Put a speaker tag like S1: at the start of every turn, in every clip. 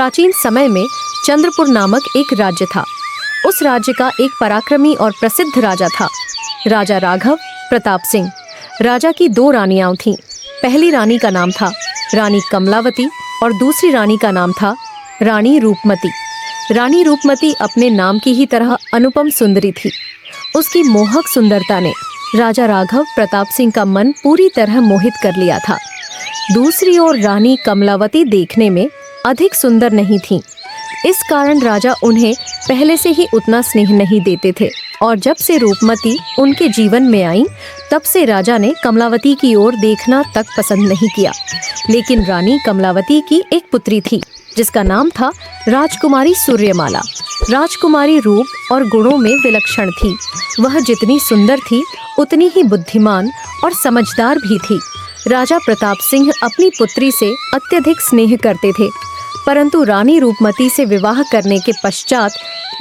S1: प्राचीन समय में चंद्रपुर नामक एक राज्य था। उस राज्य का एक पराक्रमी और प्रसिद्ध राजा था, राजा राघव प्रताप सिंह। राजा की 2 रानियां थीं। पहली रानी का नाम था रानी कमलावती और दूसरी रानी का नाम था रानी रूपमती। रानी रूपमती अपने नाम की ही तरह अनुपम सुंदरी थी। उसकी मोहक सुंदरता ने राजा राघव प्रताप सिंह का मन पूरी तरह मोहित कर लिया था। दूसरी ओर रानी कमलावती देखने में अधिक सुंदर नहीं थीं। इस कारण राजा उन्हें पहले से ही उतना स्नेह नहीं देते थे और जब से रूपमती उनके जीवन में आई तब से राजा ने कमलावती की ओर देखना तक पसंद नहीं किया। लेकिन रानी कमलावती की एक पुत्री थी जिसका नाम था राजकुमारी सूर्यमाला। राजकुमारी रूप और गुणों में विलक्षण थी। वह जितनी सुंदर थी उतनी ही बुद्धिमान और समझदार भी थी। राजा प्रताप सिंह अपनी पुत्री से अत्यधिक स्नेह करते थे, परंतु रानी रूपमती से विवाह करने के पश्चात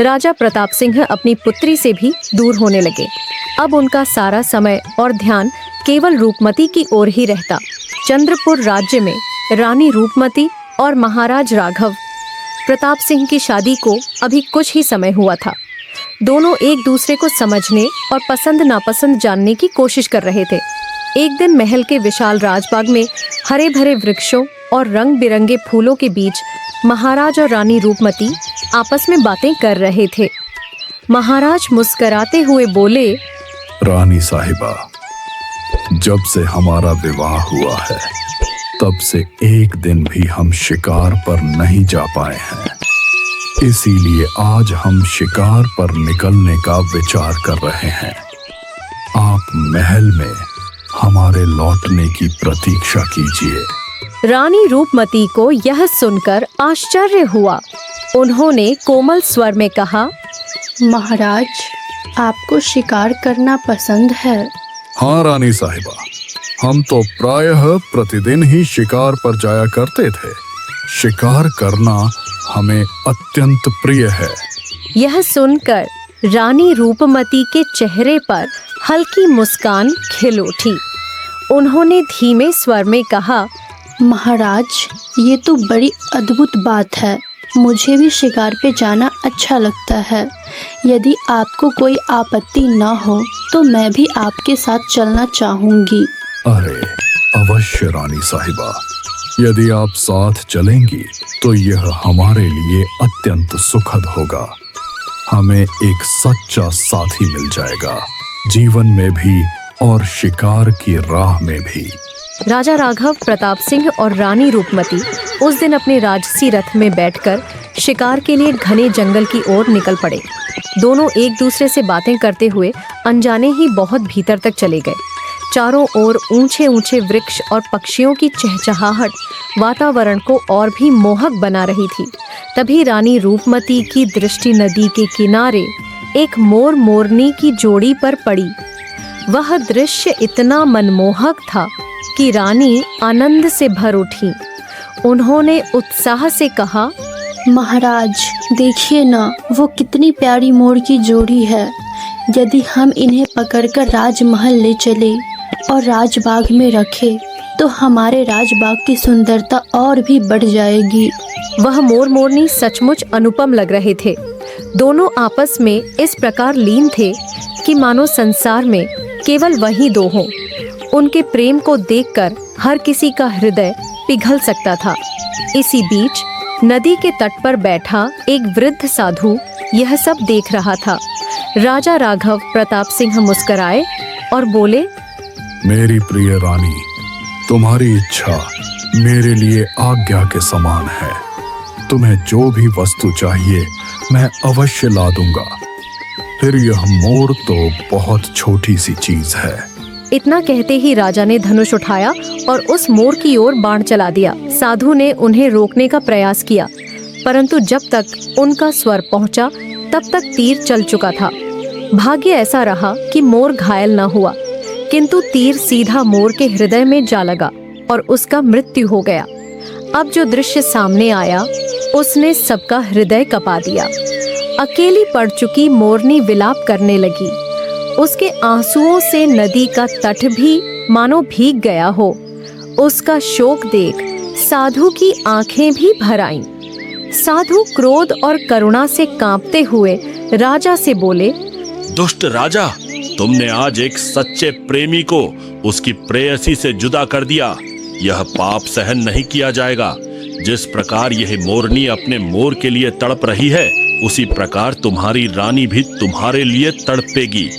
S1: राजा प्रताप सिंह अपनी पुत्री से भी दूर होने लगे। अब उनका सारा समय और ध्यान केवल रूपमती की ओर ही रहता। चंद्रपुर राज्य में रानी रूपमती और महाराज राघव प्रताप सिंह की शादी को अभी कुछ ही समय हुआ था। दोनों एक दूसरे को समझने और पसंद नापसंद जानने की कोशिश कर रहे थे। एक दिन महल के विशाल राजबाग में हरे भरे वृक्षों और रंग बिरंगे फूलों के बीच महाराज और रानी रूपमती आपस में बातें कर रहे थे। महाराज मुस्कुराते हुए बोले,
S2: रानी साहिबा, जब से हमारा विवाह हुआ है तब से एक दिन भी हम शिकार पर नहीं जा पाए हैं। इसीलिए आज हम शिकार पर निकलने का विचार कर रहे हैं। आप महल में हमारे लौटने की प्रतीक्षा कीजिए।
S1: रानी रूपमती को यह सुनकर आश्चर्य हुआ। उन्होंने कोमल स्वर में कहा,
S3: महाराज, आपको शिकार करना पसंद है?
S2: हाँ रानी साहिबा, हम तो प्रायः प्रतिदिन ही शिकार पर जाया करते थे। शिकार करना हमें अत्यंत प्रिय है।
S1: यह सुनकर रानी रूपमती के चेहरे पर हल्की मुस्कान खिल उठी। उन्होंने धीमे स्वर में कहा,
S3: महाराज, ये तो बड़ी अद्भुत बात है। मुझे भी शिकार पे जाना अच्छा लगता है। यदि आपको कोई आपत्ति न हो तो मैं भी आपके साथ चलना चाहूंगी।
S2: अरे अवश्य रानी साहिबा, यदि आप साथ चलेंगी तो यह हमारे लिए अत्यंत सुखद होगा। हमें एक सच्चा साथी मिल जाएगा, जीवन में भी और शिकार की राह में भी।
S1: राजा राघव प्रताप सिंह और रानी रूपमती उस दिन अपने राजसी रथ में बैठकर शिकार के लिए घने जंगल की ओर निकल पड़े। दोनों एक दूसरे से बातें करते हुए अनजाने ही बहुत भीतर तक चले गए। चारों ओर ऊंचे ऊंचे वृक्ष और पक्षियों की चहचहाहट वातावरण को और भी मोहक बना रही थी। तभी रानी रूपमती की दृष्टि नदी के किनारे एक मोर मोरनी की जोड़ी पर पड़ी। वह दृश्य इतना मनमोहक था कि रानी आनंद से भर उठी। उन्होंने उत्साह से कहा,
S3: महाराज, देखिए ना, वो कितनी प्यारी मोर की जोड़ी है। यदि हम इन्हें पकड़कर राजमहल ले चले और राजबाग में रखे तो हमारे राजबाग की सुंदरता और भी बढ़ जाएगी।
S1: वह मोर मोरनी सचमुच अनुपम लग रहे थे। दोनों आपस में इस प्रकार लीन थे कि मानो संसार में केवल वही दो हों। उनके प्रेम को देखकर हर किसी का हृदय पिघल सकता था। इसी बीच नदी के तट पर बैठा एक वृद्ध साधु यह सब देख रहा था। राजा राघव प्रताप सिंह मुस्कुराए और बोले,
S2: मेरी प्रिय रानी, तुम्हारी इच्छा मेरे लिए आज्ञा के समान है। तुम्हें जो भी वस्तु चाहिए मैं अवश्य ला दूंगा। फिर यह मोर तो बहुत छोटी सी चीज है।
S1: इतना कहते ही राजा ने धनुष उठाया और उस मोर की ओर बाण चला दिया। साधु ने उन्हें रोकने का प्रयास किया, परंतु जब तक उनका स्वर पहुंचा तब तक तीर चल चुका था। भाग्य ऐसा रहा कि मोर घायल न हुआ, किंतु तीर सीधा मोर के हृदय में जा लगा और उसका मृत्यु हो गया। अब जो दृश्य सामने आया उसने सबका हृदय कपा दिया। अकेली पड़ चुकी मोरनी विलाप करने लगी। उसके आंसुओं से नदी का तट भी मानो भीग गया हो। उसका शोक देख साधु की आंखें भी भर आईं। साधु क्रोध और करुणा से कांपते हुए राजा से बोले,
S4: दुष्ट राजा, तुमने आज एक सच्चे प्रेमी को उसकी प्रेयसी से जुदा कर दिया। यह पाप सहन नहीं किया जाएगा। जिस प्रकार यह मोरनी अपने मोर के लिए तड़प रही है, उसी प्रकार तुम्हारी रानी भी तुम्हारे लिए तड़पेगी।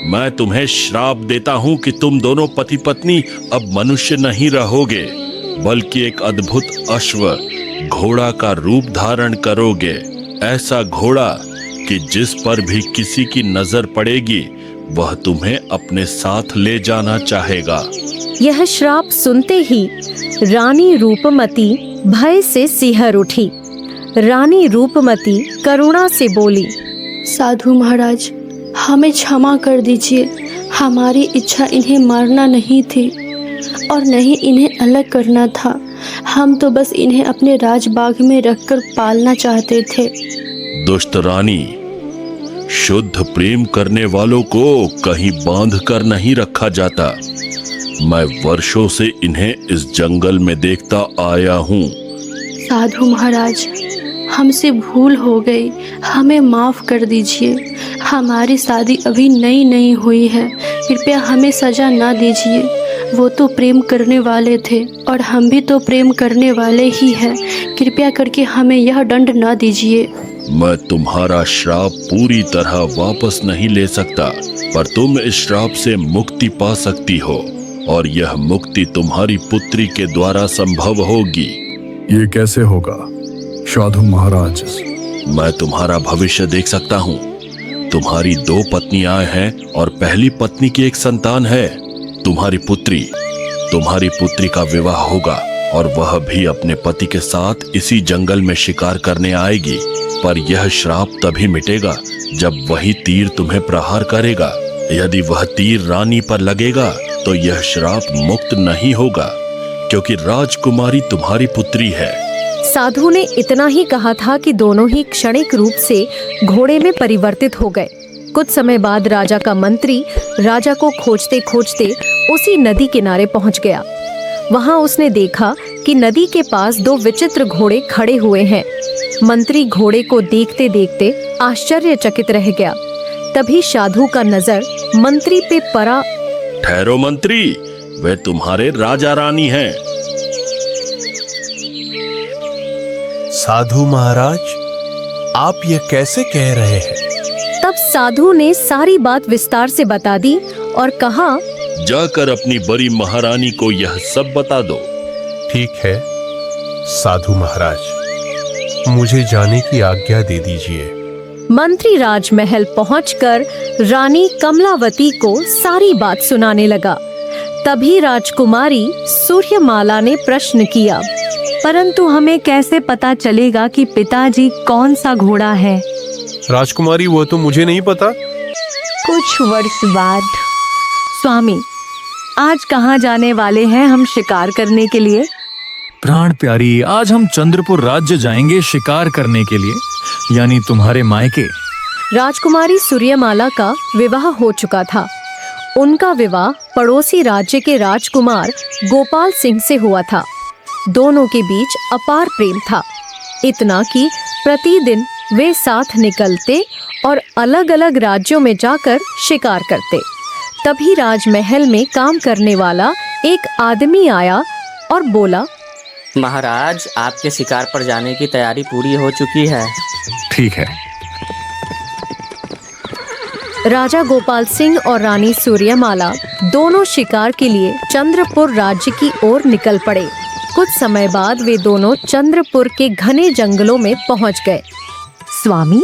S4: मैं तुम्हें श्राप देता हूँ कि तुम दोनों पति पत्नी अब मनुष्य नहीं रहोगे, बल्कि एक अद्भुत अश्व घोड़ा का रूप धारण करोगे। ऐसा घोड़ा कि जिस पर भी किसी की नजर पड़ेगी वह तुम्हें अपने साथ ले जाना चाहेगा।
S1: यह श्राप सुनते ही रानी रूपमती भय से सिहर उठी। रानी रूपमती करुणा से बोली,
S3: साधु महाराज, हमें क्षमा कर दीजिए। हमारी इच्छा इन्हें मारना नहीं थी और नहीं इन्हें अलग करना था। हम तो बस इन्हें अपने राजबाग में रखकर पालना चाहते थे।
S4: दुष्ट रानी, शुद्ध प्रेम करने वालों को कहीं बांध कर नहीं रखा जाता। मैं वर्षों से इन्हें इस जंगल में देखता आया हूँ।
S3: साधु महाराज, हमसे भूल हो गई, हमें माफ कर दीजिए। हमारी शादी अभी नई नई हुई है, कृपया हमें सजा ना दीजिए। वो तो प्रेम करने वाले थे और हम भी तो प्रेम करने वाले ही हैं। कृपया करके हमें यह दंड ना दीजिए।
S4: मैं तुम्हारा श्राप पूरी तरह वापस नहीं ले सकता, पर तुम इस श्राप से मुक्ति पा सकती हो और यह मुक्ति तुम्हारी पुत्री के द्वारा संभव होगी।
S2: ये कैसे होगा साधु महाराज?
S4: मैं तुम्हारा भविष्य देख सकता हूँ। तुम्हारी 2 पत्नियां हैं और पहली पत्नी की एक संतान है, तुम्हारी पुत्री का विवाह होगा और वह भी अपने पति के साथ इसी जंगल में शिकार करने आएगी। पर यह श्राप तभी मिटेगा जब वही तीर तुम्हें प्रहार करेगा। यदि वह तीर रानी पर लगेगा तो यह श्राप मुक्त नहीं होगा, क्योंकि राजकुमारी तुम्हारी पुत्री है।
S1: साधु ने इतना ही कहा था कि दोनों ही क्षणिक रूप से घोड़े में परिवर्तित हो गए। कुछ समय बाद राजा का मंत्री राजा को खोजते खोजते उसी नदी किनारे पहुंच गया। वहां उसने देखा कि नदी के पास 2 विचित्र घोड़े खड़े हुए हैं। मंत्री घोड़े को देखते देखते आश्चर्यचकित रह गया। तभी साधु का नजर मंत्री पे पड़ा।
S4: ठहरो मंत्री, वे तुम्हारे राजा रानी हैं।
S5: साधु महाराज, आप यह कैसे कह रहे हैं?
S1: तब साधु ने सारी बात विस्तार से बता दी और कहा,
S4: जाकर अपनी बड़ी महारानी को यह सब बता दो।
S5: ठीक है साधु महाराज, मुझे जाने की आज्ञा दे दीजिए।
S1: मंत्री राजमहल पहुंचकर रानी कमलावती को सारी बात सुनाने लगा। तभी राजकुमारी सूर्यमाला ने प्रश्न किया,
S6: परंतु हमें कैसे पता चलेगा कि पिताजी कौन सा घोड़ा है?
S5: राजकुमारी, वो तो मुझे नहीं पता।
S6: कुछ वर्ष बाद। स्वामी, आज कहाँ जाने वाले हैं हम शिकार करने के लिए?
S7: प्राण प्यारी, आज हम चंद्रपुर राज्य जाएंगे शिकार करने के लिए, यानी तुम्हारे मायके।
S1: राजकुमारी सूर्यमाला का विवाह हो चुका था। उनका विवाह पड़ोसी राज्य के राजकुमार गोपाल सिंह से हुआ था। दोनों के बीच अपार प्रेम था, इतना कि प्रतिदिन वे साथ निकलते और अलग अलग राज्यों में जाकर शिकार करते। तभी राजमहल में काम करने वाला एक आदमी आया और बोला,
S8: महाराज, आपके शिकार पर जाने की तैयारी पूरी हो चुकी है।
S7: ठीक है।
S1: राजा गोपाल सिंह और रानी सूर्यमाला दोनों शिकार के लिए चंद्रपुर राज्य की ओर निकल पड़े। कुछ समय बाद वे दोनों चंद्रपुर के घने जंगलों में पहुंच गए।
S6: स्वामी,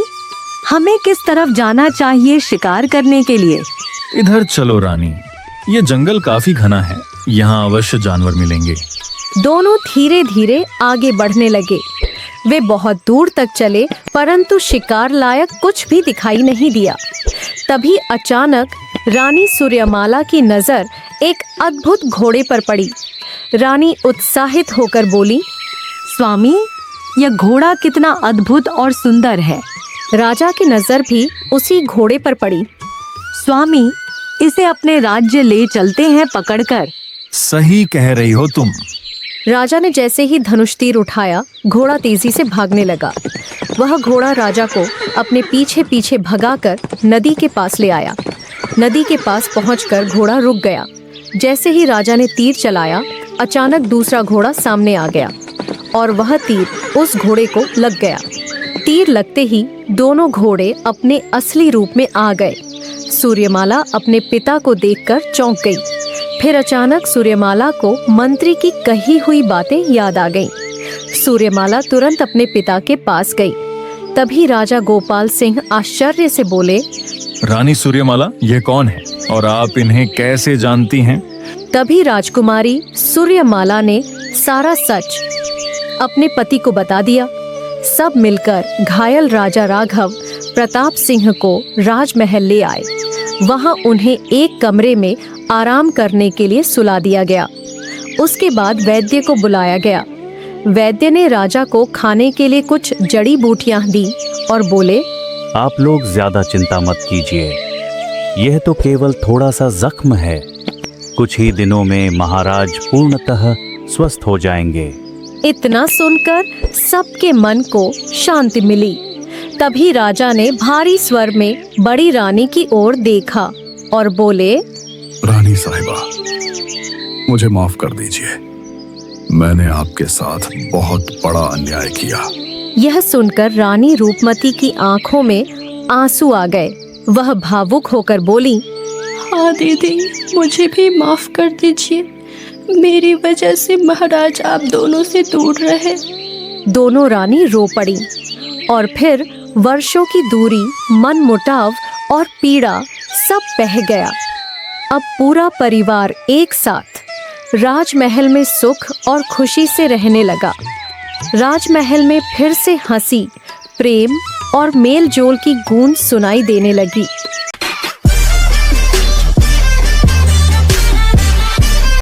S6: हमें किस तरफ जाना चाहिए शिकार करने के लिए?
S7: इधर चलो रानी, ये जंगल काफी घना है, यहाँ अवश्य जानवर मिलेंगे।
S1: दोनों धीरे धीरे आगे बढ़ने लगे। वे बहुत दूर तक चले, परंतु शिकार लायक कुछ भी दिखाई नहीं दिया। तभी अचानक रानी सूर्यमाला की नजर एक अद्भुत घोड़े पर पड़ी। रानी उत्साहित होकर बोली,
S6: स्वामी, यह घोड़ा कितना अद्भुत और सुंदर है।
S1: राजा की नजर भी उसी घोड़े पर पड़ी।
S6: स्वामी, इसे अपने राज्य ले चलते हैं पकड़कर।
S7: सही कह रही हो तुम।
S1: राजा ने जैसे ही धनुष तीर उठाया, घोड़ा तेजी से भागने लगा। वह घोड़ा राजा को अपने पीछे पीछे भगाकर नदी के पास ले आया। नदी के पास पहुंचकर घोड़ा रुक गया। जैसे ही राजा ने तीर चलाया, अचानक दूसरा घोड़ा सामने आ गया और वह तीर उस घोड़े को लग गया। तीर लगते ही दोनों घोड़े अपने असली रूप में आ गए। सूर्यमाला अपने पिता को देखकर चौंक गई। फिर अचानक सूर्यमाला को मंत्री की कही हुई बातें याद आ गईं। सूर्यमाला तुरंत अपने पिता के पास गई। तभी राजा गोपाल सिंह आश्चर्य से बोले,
S7: रानी सूर्यमाला, ये कौन है और आप इन्हें कैसे जानती हैं?
S1: तभी राजकुमारी सूर्यमाला ने सारा सच अपने पति को बता दिया। सब मिलकर घायल राजा राघव प्रताप सिंह को राजमहल ले आए। वहां उन्हें एक कमरे में आराम करने के लिए सुला दिया गया। उसके बाद वैद्य को बुलाया गया। वैद्य ने राजा को खाने के लिए कुछ जड़ी बूटियां दी और बोले,
S9: आप लोग ज्यादा चिंता मत कीजिए, यह तो केवल थोड़ा सा जख्म है। कुछ ही दिनों में महाराज पूर्णतः स्वस्थ हो जाएंगे।
S1: इतना सुनकर सबके मन को शांति मिली। तभी राजा ने भारी स्वर में बड़ी रानी की ओर देखा और बोले,
S2: रानी साहिबा, मुझे माफ कर दीजिए। मैंने आपके साथ बहुत बड़ा अन्याय किया।
S1: यह सुनकर रानी रूपमती की आंखों में आंसू आ गए। वह भावुक होकर बोली,
S3: हाँ दीदी, मुझे भी माफ कर दीजिए। मेरी वजह से महाराज आप दोनों से दूर रहे।
S1: दोनों रानी रो पड़ी और फिर वर्षों की दूरी, मनमुटाव और पीड़ा सब बह गया। अब पूरा परिवार एक साथ राजमहल में सुख और खुशी से रहने लगा। राजमहल में फिर से हंसी, प्रेम और मेल जोल की गूंज सुनाई देने लगी।